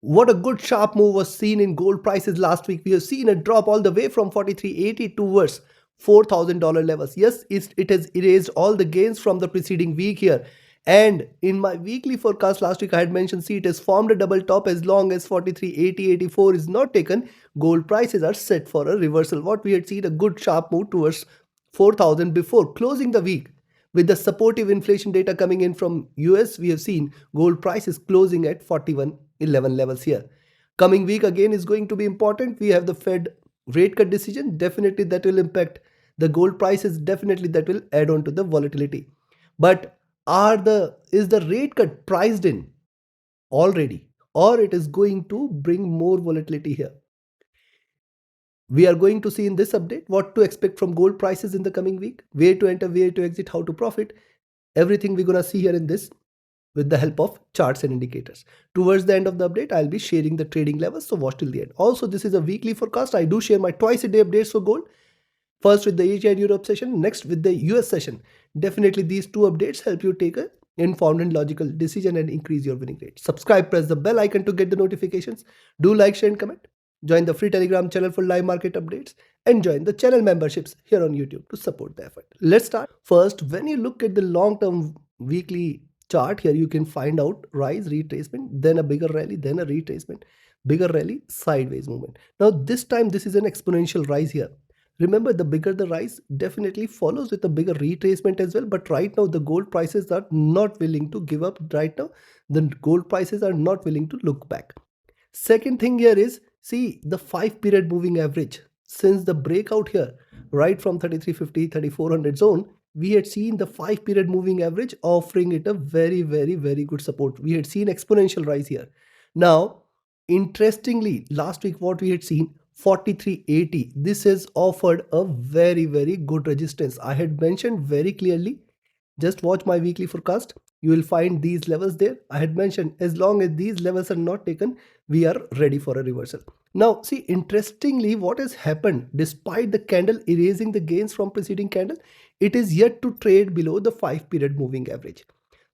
What a good sharp move was seen in gold prices last week. We have seen a drop all the way from 4380 towards $4,000 levels. Yes, it has erased all the gains from the preceding week here. And in my weekly forecast last week, I had mentioned, see, it has formed a double top. As long as 4380.84 is not taken, gold prices are set for a reversal. What we had seen, a good sharp move towards 4,000 before closing the week. With the supportive inflation data coming in from US, we have seen gold prices closing at 4111 levels here. Coming week again is going to be important. We have the Fed rate cut decision. Definitely that will impact the gold prices. Definitely that will add on to the volatility. But is the rate cut priced in already, or it is going to bring more volatility here? We are going to see in this update what to expect from gold prices in the coming week, where to enter, where to exit, how to profit. Everything we're going to see here in this with the help of charts and indicators. Towards the end of the update, I'll be sharing the trading levels, so watch till the end. Also, this is a weekly forecast. I do share my twice a day updates for gold. First with the Asia and Europe session, next with the US session. Definitely these two updates help you take a informed and logical decision and increase your winning rate. Subscribe, press the bell icon to get the notifications. Do like, share and comment. Join the free Telegram channel for live market updates and join the channel memberships here on YouTube to support the effort. Let's start. First, when you look at the long-term weekly chart here, you can find out rise, retracement, then a bigger rally, then a retracement, bigger rally, sideways movement. Now this time this is an exponential rise here. Remember, the bigger the rise definitely follows with a bigger retracement as well. But right now the gold prices are not willing to give up. Right now the gold prices are not willing to look back. Second thing here is, see the 5-period moving average. Since the breakout here, right from 3350, 3400 zone, we had seen the 5-period moving average offering it a very good support. We had seen exponential rise here. Now, interestingly, last week what we had seen, 4380, this has offered a very good resistance. I had mentioned very clearly, just watch my weekly forecast. You will find these levels there. I had mentioned as long as these levels are not taken, we are ready for a reversal. Now, see, interestingly, what has happened, despite the candle erasing the gains from preceding candle, it is yet to trade below the 5-period moving average.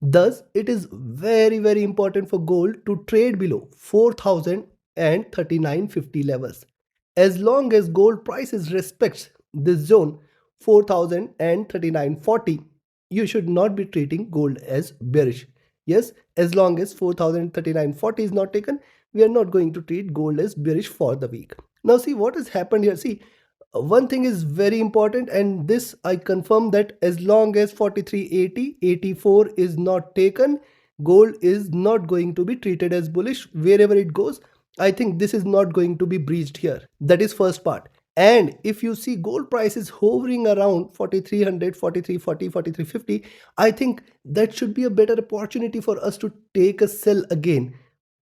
Thus, it is very important for gold to trade below 4,000 and 3950 levels. As long as gold prices respects this zone, 4,000 and 3940, you should not be treating gold as bearish. Yes, as long as 4,039.40 is not taken, we are not going to treat gold as bearish for the week. Now see what has happened here. See, one thing is very important, and this I confirm, that as long as 4380.84 is not taken, gold is not going to be treated as bullish wherever it goes. I think this is not going to be breached here. That is first part. And if you see gold prices hovering around 4300, 4340, 4350, I think that should be a better opportunity for us to take a sell again.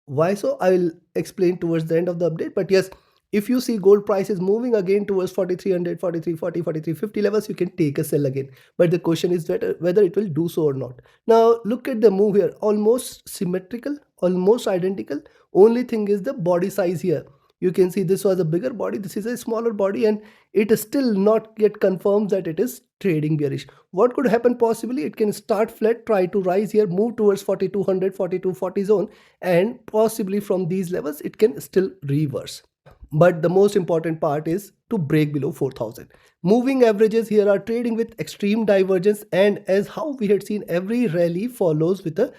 Why so? I will explain towards the end of the update. But yes, if you see gold prices moving again towards 4300, 4340, 4350 levels, you can take a sell again. But the question is whether it will do so or not. Now look at the move here, almost symmetrical, almost identical. Only thing is the body size here. You can see this was a bigger body, this is a smaller body, and it is still not yet confirmed that it is trading bearish. What could happen possibly? It can start flat, try to rise here, move towards 4200, 4240 zone, and possibly from these levels it can still reverse. But the most important part is to break below 4,000. Moving averages here are trading with extreme divergence, and as how we had seen, every rally follows with a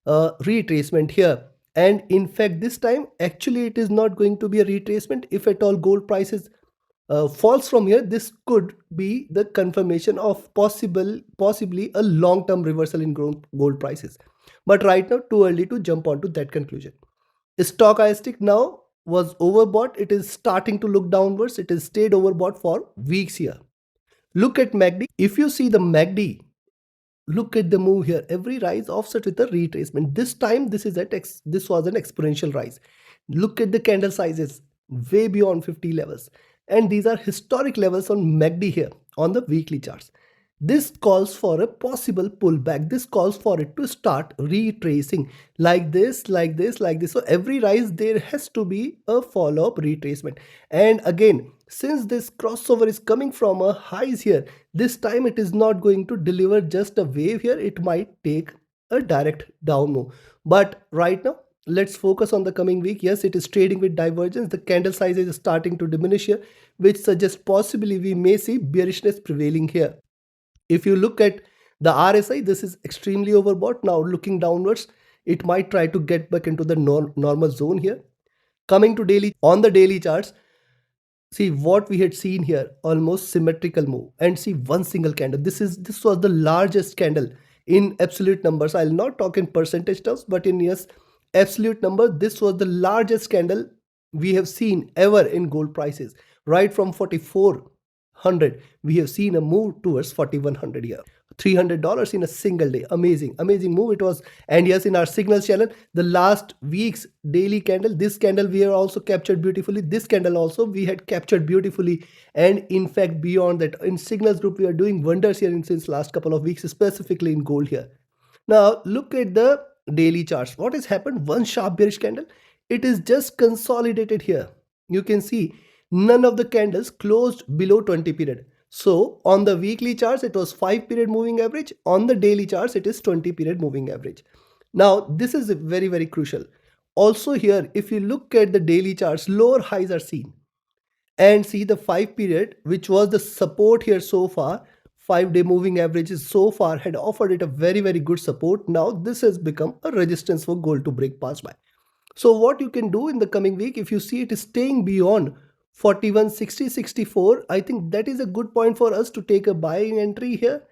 retracement here. And in fact, this time actually it is not going to be a retracement. If at all gold prices falls from here, this could be the confirmation of possibly a long-term reversal in gold prices. But right now, too early to jump onto that conclusion. Stochastic now was overbought. It is starting to look downwards. It has stayed overbought for weeks here. Look at MACD. If you see the MACD, look at the move here. Every rise offset with a retracement. This time this was an exponential rise. Look at the candle sizes, way beyond 50 levels, and these are historic levels on MACD here on the weekly charts. This calls for a possible pullback. This calls for it to start retracing like this, like this, like this. So every rise there has to be a follow-up retracement. And again, since this crossover is coming from a highs here, this time it is not going to deliver just a wave here. It might take a direct down move. But right now, let's focus on the coming week. Yes, it is trading with divergence. The candle size is starting to diminish here, which suggests possibly we may see bearishness prevailing here. If you look at the RSI, this is extremely overbought. Now looking downwards, it might try to get back into the normal zone here. Coming to daily, on the daily charts, see what we had seen here, almost symmetrical move, and see one single candle. This was the largest candle in absolute numbers. I'll not talk in percentage terms, but in, yes, absolute number, this was the largest candle we have seen ever in gold prices. Right from 4400 we have seen a move towards 4100 here. $300 in a single day. Amazing move it was. And yes, in our signals channel, the last week's daily candle, this candle we have also captured beautifully. This candle also we had captured beautifully. And in fact, beyond that, in signals group, we are doing wonders here since last couple of weeks, specifically in gold here. Now look at the daily charts. What has happened? One sharp bearish candle. It is just consolidated here. You can see none of the candles closed below 20 period. So on the weekly charts, it was 5 period moving average. On the daily charts, it is 20 period moving average. Now this is very crucial. Also here, if you look at the daily charts, lower highs are seen. And see the 5 period, which was the support here so far, 5-day moving averages so far had offered it a very good support. Now this has become a resistance for gold to break past by. So what you can do in the coming week, if you see it is staying beyond 41.60-64, I think that is a good point for us to take a buying entry here.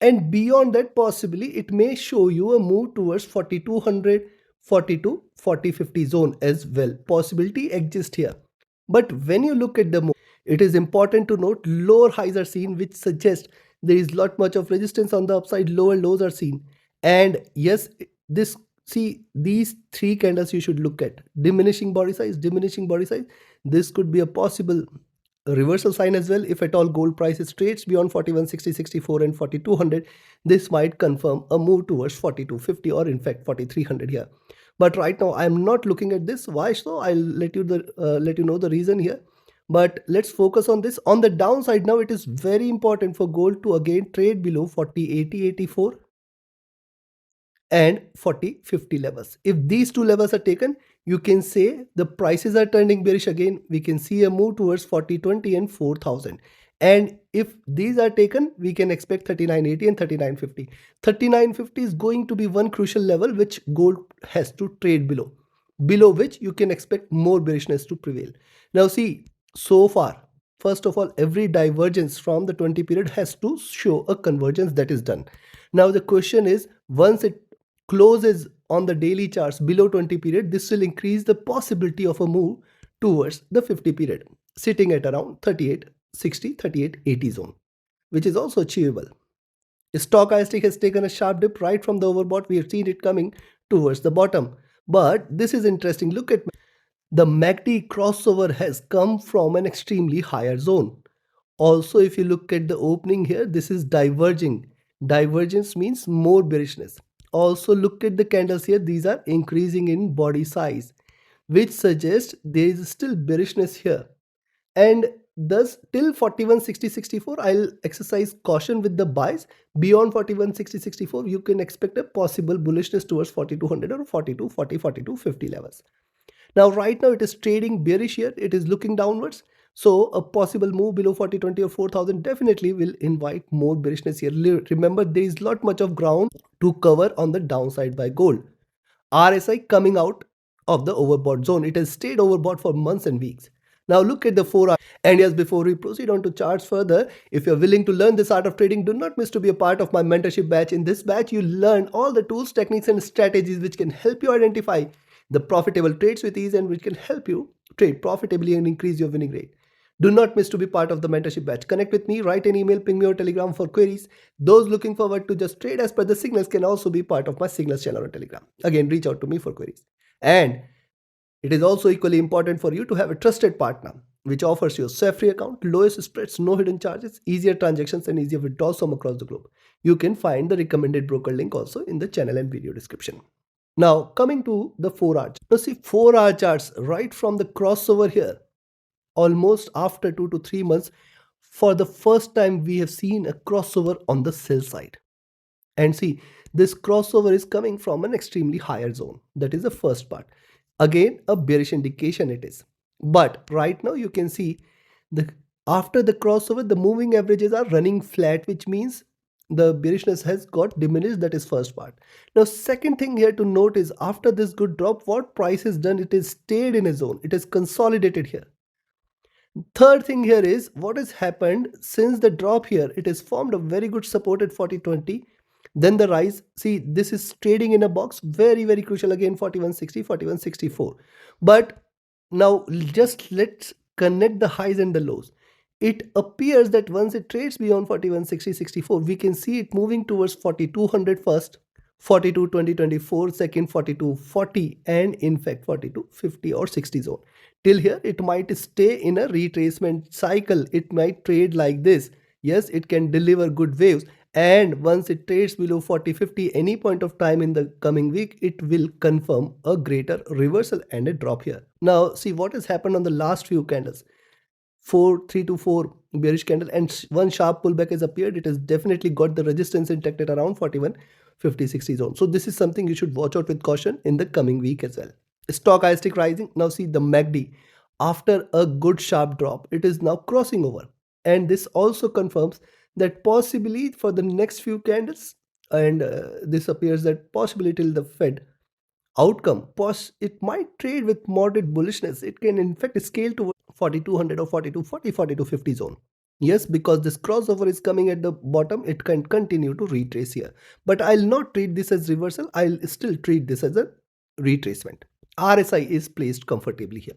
And beyond that, possibly it may show you a move towards 4200, 42, 4050 zone as well. Possibility exists here. But when you look at the move, it is important to note lower highs are seen, which suggests there is lot much of resistance on the upside. Lower lows are seen. And yes, this, see these three candles you should look at. Diminishing body size. This could be a possible reversal sign as well. If at all gold prices trades beyond 41.60-64 and 4200, this might confirm a move towards 4250 or in fact 4300 here. But right now I am not looking at this. Why so? I'll let you know the reason here. But let's focus on this. On the downside now, it is very important for gold to again trade below 40.80-84 and 40.50 levels. If these two levels are taken, you can say the prices are turning bearish again. We can see a move towards 40.20 and 4,000. And if these are taken, we can expect 39.80 and 39.50. 39.50 is going to be one crucial level which gold has to trade below which you can expect more bearishness to prevail. Now see, so far, first of all, every divergence from the 20 period has to show a convergence that is done. Now the question is, once it closes on the daily charts below 20 period, this will increase the possibility of a move towards the 50 period, sitting at around 38.60, 38.80 zone, which is also achievable. Stochastic has taken a sharp dip right from the overbought. We have seen it coming towards the bottom. But this is interesting. Look at the MACD crossover has come from an extremely higher zone. Also, if you look at the opening here, this is diverging. Divergence means more bearishness. Also, look at the candles here. These are increasing in body size, which suggests there is still bearishness here. And thus, till 41.60-64, I'll exercise caution with the buys. Beyond 41.60-64, you can expect a possible bullishness towards 4200 or 42, 40, 42, 50 levels. Now, right now, it is trading bearish here. It is looking downwards. So a possible move below 40.20 or 4,000 definitely will invite more bearishness here. Remember, there is not much of ground to cover on the downside by gold. RSI coming out of the overbought zone. It has stayed overbought for months and weeks. Now look at the 4 hour. And yes, before we proceed on to charts further, if you're willing to learn this art of trading, do not miss to be a part of my mentorship batch. In this batch, you learn all the tools, techniques and strategies which can help you identify the profitable trades with ease and which can help you trade profitably and increase your winning rate. Do not miss to be part of the mentorship batch. Connect with me, write an email, ping me or Telegram for queries. Those looking forward to just trade as per the signals can also be part of my signals channel on Telegram. Again, reach out to me for queries. And it is also equally important for you to have a trusted partner which offers you a SWIFT free account, lowest spreads, no hidden charges, easier transactions and easier withdrawals from across the globe. You can find the recommended broker link also in the channel and video description. Now coming to the 4 hour. Now see 4 hour charts right from the crossover here. Almost after 2 to 3 months, for the first time we have seen a crossover on the sell side. And see, This crossover is coming from an extremely higher zone. That is the first part. Again, a bearish indication it is. But right now you can see the after the crossover, the moving averages are running flat, which means the bearishness has got diminished. That is first part. Now, second thing here to note is after this good drop, what price has done, it is stayed in a zone. It is consolidated here. Third thing here is what has happened since the drop here. It has formed a very good support at 40.20. Then the rise. See, this is trading in a box. Very, very crucial again, 41.60, 41.64. But now just let's connect the highs and the lows. It appears that once it trades beyond 41.60, 64, we can see it moving towards 4200 first, 42 2024 second, 42.40, and in fact 42.50 or 60 zone. Till here it might stay in a retracement cycle. It might trade like this. Yes, it can deliver good waves, and once it trades below 40.50 any point of time in the coming week, it will confirm a greater reversal and a drop here. Now see what has happened on the last few candles. 3 to 4 bearish candle and one sharp pullback has appeared. It has definitely got the resistance intact at around 41.50, 60 zone. So this is something you should watch out with caution in the coming week as well. Stochastic rising. Now see the MACD, after a good sharp drop, it is now crossing over, and this also confirms that possibly for the next few candles, and this appears that possibly till the Fed outcome, it might trade with moderate bullishness. It can in fact scale to 4200 or 4240, 4250 zone. Yes, because this crossover is coming at the bottom, it can continue to retrace here. But I'll not treat this as reversal. I'll still treat this as a retracement. RSI is placed comfortably here.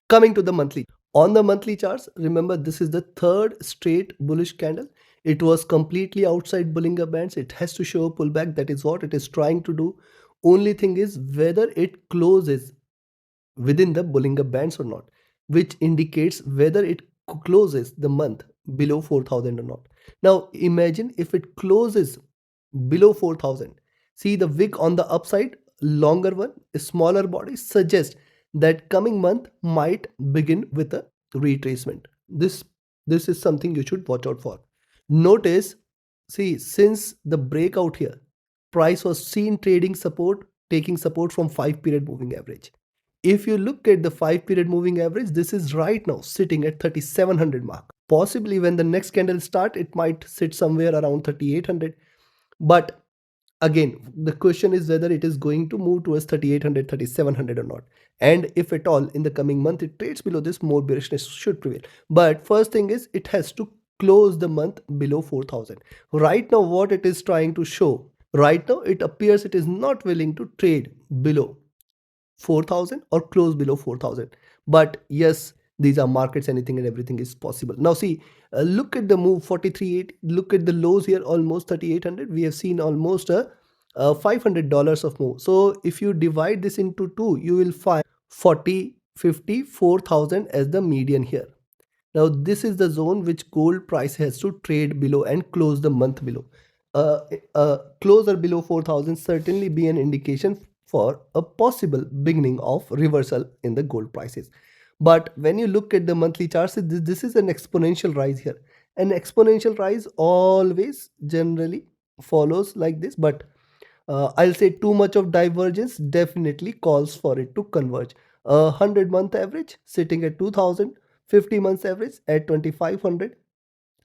Coming to the monthly. On the monthly charts, remember this is the third straight bullish candle. It was completely outside Bollinger Bands. It has to show a pullback. That is what it is trying to do. Only thing is whether it closes within the Bollinger Bands or not, which indicates whether it closes the month below 4,000 or not. Now imagine if it closes below 4,000. See the wick on the upside, longer one, a smaller body, suggests that coming month might begin with a retracement. This is something you should watch out for. Notice, see, since the breakout here, price was seen trading support, taking support from 5-period moving average. If you look at the 5-period moving average, this is right now sitting at 3700 mark. Possibly when the next candle start, it might sit somewhere around 3800. But again, the question is whether it is going to move towards 3800, 3700 or not. And if at all in the coming month it trades below this, more bearishness should prevail. But first thing is it has to close the month below 4000. Right now what it is trying to show, right now it appears it is not willing to trade below 4,000 or close below 4,000. But yes, these are markets, anything and everything is possible. Now see, look at the move 43.8. Look at the lows here, almost 3,800. We have seen almost a $500 of move. So if you divide this into two, you will find 40, 50, 4,000 as the median here. Now this is the zone which gold price has to trade below and close the month below. Closer below 4,000 certainly be an indication for a possible beginning of reversal in the gold prices. But when you look at the monthly charts, this is an exponential rise here. An exponential rise always generally follows like this, but I'll say too much of divergence definitely calls for it to converge. 100-month average sitting at 2000, 50 months average at 2500,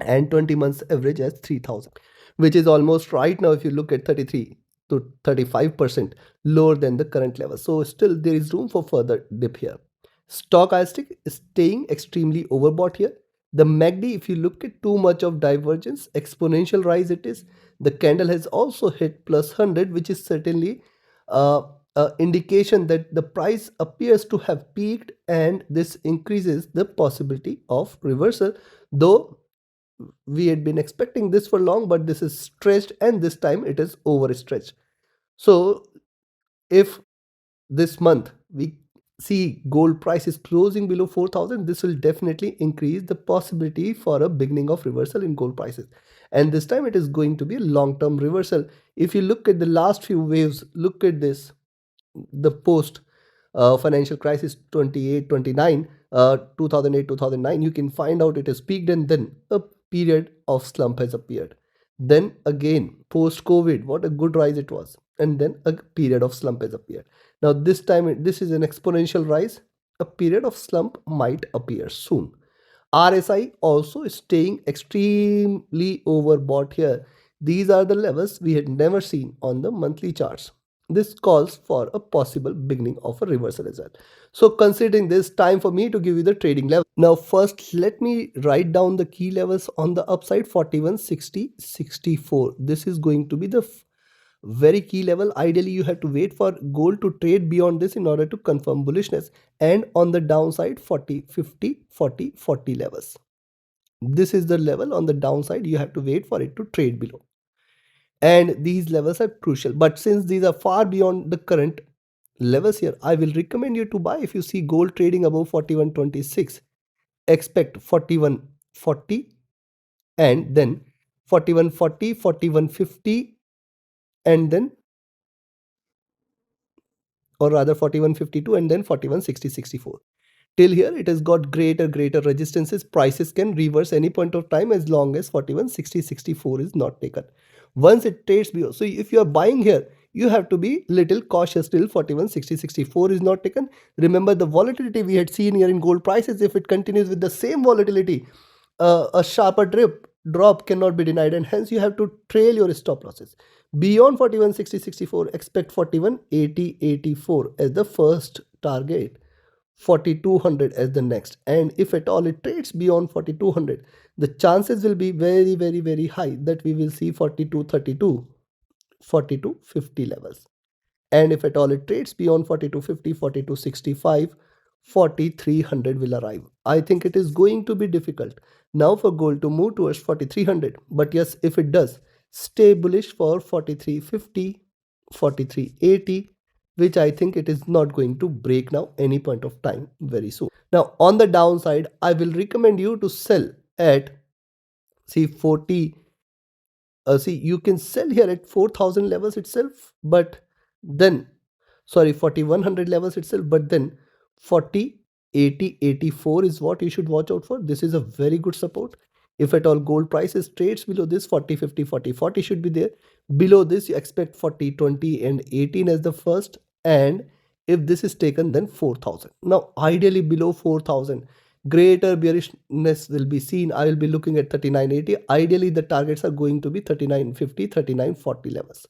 and 20 months average as 3000, which is almost right now, if you look at 33 to 35% lower than the current level. So still there is room for further dip here. Stochastic is staying extremely overbought here. The MACD, if you look at too much of divergence, exponential rise it is. The candle has also hit plus 100, which is certainly indication that the price appears to have peaked, and this increases the possibility of reversal, though we had been expecting this for long, but this is stretched and this time it is overstretched. So if this month we see gold prices closing below 4,000, this will definitely increase the possibility for a beginning of reversal in gold prices, and this time it is going to be a long-term reversal. If you look at the last few waves, look at this, the post financial crisis 28 29, 2008 2009, you can find out it has peaked and then a period of slump has appeared. Then again, post COVID, what a good rise it was. And then a period of slump has appeared. Now, this time, this is an exponential rise. A period of slump might appear soon. RSI also staying extremely overbought here. These are the levels we had never seen on the monthly charts. This calls for a possible beginning of a reversal as well. So considering this, time for me to give you the trading level. Now first let me write down the key levels on the upside: 41, 60, 64. This is going to be the very key level. Ideally you have to wait for gold to trade beyond this in order to confirm bullishness. And on the downside, 40, 50, 40, 40 levels. This is the level on the downside. You have to wait for it to trade below. And these levels are crucial. But since these are far beyond the current levels here, I will recommend you to buy. If you see gold trading above 41.26, expect 41.40 and then 41.40, 41.50 and then, or rather 41.52 and then 41.60, 64. Till here it has got greater resistances. Prices can reverse any point of time as long as 41.60, 64 is not taken. Once it trades below, so if you are buying here, you have to be little cautious till 41.60, 64 is not taken. Remember the volatility we had seen here in gold prices. If it continues with the same volatility, a sharper drop cannot be denied, and hence you have to trail your stop losses. Beyond 41.60, 64, expect 41.80, 84 as the first target, 4200 as the next. And if at all it trades beyond 4200, the chances will be very high that we will see 4232, 4250 levels. And if at all it trades beyond 4250, 4265, 4300 will arrive. I think it is going to be difficult now for gold to move towards 4300, but yes, if it does, stay bullish for 4350, 4380, which I think it is not going to break now any point of time very soon. Now on the downside, I will recommend you to sell at, see, 40, see, you can sell here at 4000 levels itself, but then, sorry, 4100 levels itself, but then 40, 80, 84 is what you should watch out for. This is a very good support. If at all gold prices trades below this, 40, 50, 40, 40 should be there. Below this, you expect 40, 20 and 18 as the first. And if this is taken, then 4000. Now, ideally below 4000, greater bearishness will be seen. I will be looking at 3980. Ideally, the targets are going to be 3950, 3940 levels.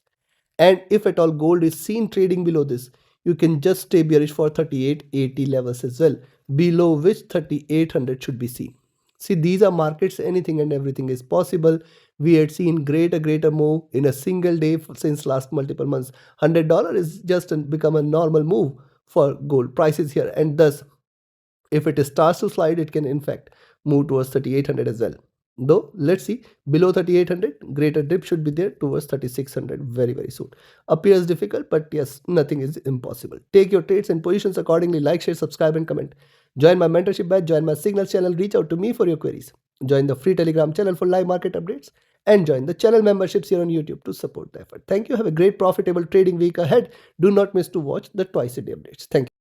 And if at all gold is seen trading below this, you can just stay bearish for 3880 levels as well, below which 3800 should be seen. See, these are markets, anything and everything is possible. We had seen greater move in a single day since last multiple months. $100 is just become a normal move for gold prices here, and thus if it starts to slide, it can in fact move towards 3800 as well. Though let's see, below 3800, greater dip should be there towards 3600 very soon. Appears difficult, but yes, nothing is impossible. Take your trades and positions accordingly. Like, share, subscribe and comment. Join my mentorship batch, join my signals channel, reach out to me for your queries. Join the free Telegram channel for live market updates, and join the channel memberships here on YouTube to support the effort. Thank you. Have a great profitable trading week ahead. Do not miss to watch the twice a day updates. Thank you.